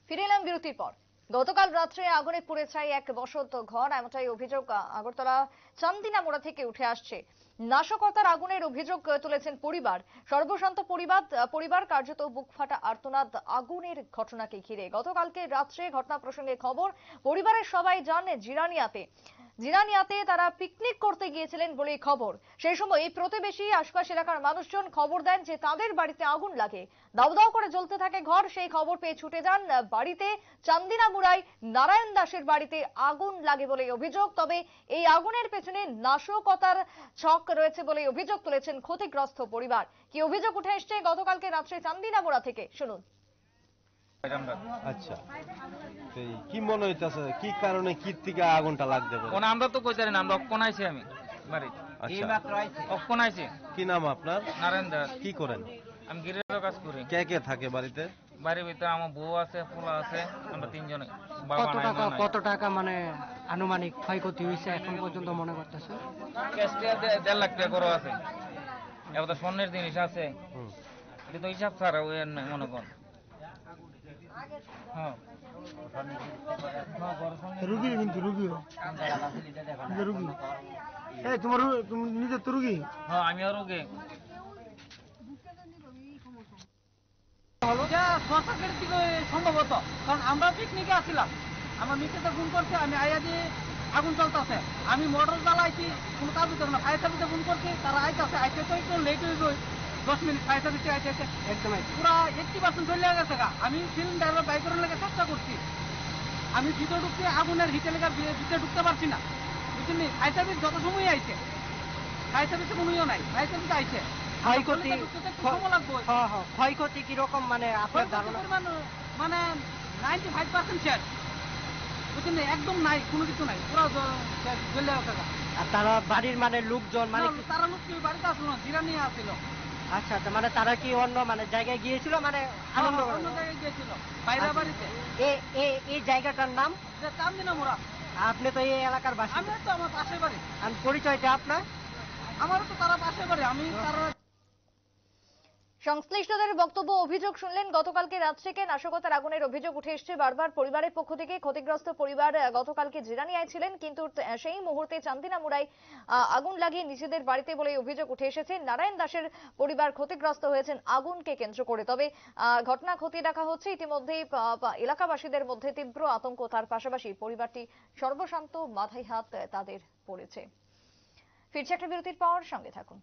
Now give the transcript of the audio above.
ফিরে এলাম বিরতির পর। গতকাল রাত্রে আগুনে পুড়ে ছাই এক বসত ঘর, এমনটাই অভিযোগ আগরতলা চান্দিনা মোড়া থেকে উঠে আসছে। নাশকতার আগুনের অভিযোগ তুলেছেন পরিবার। সর্বশান্ত পরিবার কার্যত বুক ফাটা আর্তনাদ আগুনের ঘটনাকে ঘিরে। গতকালকে রাত্রে ঘটনা প্রসঙ্গে খবর, পরিবারের সবাই যান জিরানিয়াতে তারা পিকনিক করতে গিয়েছিলেন বলেই খবর। সেই সময় প্রতিবেশী আশপাশ এলাকার মানুষজন খবর দেন যে তাদের বাড়িতে আগুন লাগে। দাউ দাউ করে জ্বলতে থাকে ঘর। সেই খবর পেয়ে ছুটে যান বাড়িতে। চান্দিনা মুড়ায় নারায়ণ দাসের বাড়িতে আগুন লাগে বলে অভিযোগ। তবে এই আগুনের পেছনে নাশকতার ছক রয়েছে বলে অভিযোগ তুলেছেন ক্ষতিগ্রস্ত পরিবার। কি অভিযোগ উঠে এসছে গতকালকে রাত্রে চান্দিনা মুড়া থেকে, শুনুন। আচ্ছা, কি মনে হইতাছে কি কারণে কি থেকে আগুনটা লাগতে পারে? আমরা তো কই জানি না, আমরা অক্ষণ আইছি আমি বাড়ি। আচ্ছা, অক্ষণ আইছি। কি নাম আপনার? নারায়ণ দাস। কি করেন? আমি গিরের কাজ করি। কে কে থাকে বাড়িতে? বাড়ির ভিতরে আমার বউ আছে, পোলা আছে, আমরা তিনজনে। কত টাকা মানে আনুমানিক ক্ষয়ক্ষতি হয়েছে এখন পর্যন্ত মনে করতেছে? ক্যাশ 1.5 লাখ টাকা করে আছে। এবার তো স্বর্ণের জিনিস আছে, এটা তো হিসাব ছাড়া ওই মনে কর। হ্যাঁ, রুগী কিন্তু রুগীও রুগী। এই তুমি নিজের তো রুগী? হ্যাঁ, আমিও রোগী। সম্ভবত কারণ আমরা পিকনিকে আসছিলাম, আমার মিস্ত্রিতে ফোন করছে, আমি আইয়া দিয়ে আগুন চলতেছে, আমি মোটর জ্বালাইছি, কোনো কাজ হতো না। ফায়ার সার্ভিসে ফোন করছি, তারা আইতেছে, আইতে তো একটু লেট হয়ে গই 10 মিনিট। ফায়ার সার্ভিসে আইতে একদম পুরো 80% চলে গেছে। আমি সিলিন্ডার বাই করার লেগে চেষ্টা করছি, আমি ভিতরে ঢুকতে আগুনের হিটে লেগে ভিতরে ঢুকতে পারছি না, বুঝলি। ফায়ার সার্ভিস যত সময় আইছে, ফায়ার সার্ভিসে কোনোও নাই, ফায়ার সার্ভিস আইছে। ক্ষয়ক্ষতি কিরকম মানে আপনার ধারণা? মানে 95% শেষ, বুঝলেন, একদম নাই, কোনো কিছু নাই, পুরো জ্বলে গেছে। আর তারা বাড়ির মানে লোকজন মানে তারা লোক কি বাড়িতে আসলো না, জিরানি আসছিল। আচ্ছা, মানে তারা কি অন্য মানে জায়গায় গিয়েছিল, মানে আনন্দ অন্য জায়গায় গিয়েছিল, বাইরে বাড়িতে। এই জায়গাটার নাম চান্দিনা মোড়া। আপনি তো এই এলাকার বাসিন্দা? আমি তো আমার পাশের বাড়ি। আর পরিচয়টা আপনার? আমারও তো তারা পাশের বাড়ি, আমি তারা। সংশ্লিষ্টদের বক্তব্য, অভিযোগ শুনলেন। গতকালকে রাত থেকে নাশকতার আগুনের অভিযোগ উঠে এসছে বারবার পরিবারের পক্ষ থেকে। ক্ষতিগ্রস্ত পরিবার গতকালকে জিরানিয়ায় ছিলেন, কিন্তু সেই মুহূর্তে চান্দিনা মুড়ায় আগুন লাগিয়ে নিজেদের বাড়িতে বলে অভিযোগ উঠে এসেছে। নারায়ণ দাসের পরিবার ক্ষতিগ্রস্ত হয়েছেন আগুনকে কেন্দ্র করে। তবে ঘটনা খতিয়ে দেখা হচ্ছে। ইতিমধ্যেই এলাকাবাসীদের মধ্যে তীব্র আতঙ্ক, তার পাশাপাশি পরিবারটি সর্বশান্ত, মাথায় হাত তাদের পড়েছে। ফিরছে একটা বিরতির পর, সঙ্গে থাকুন।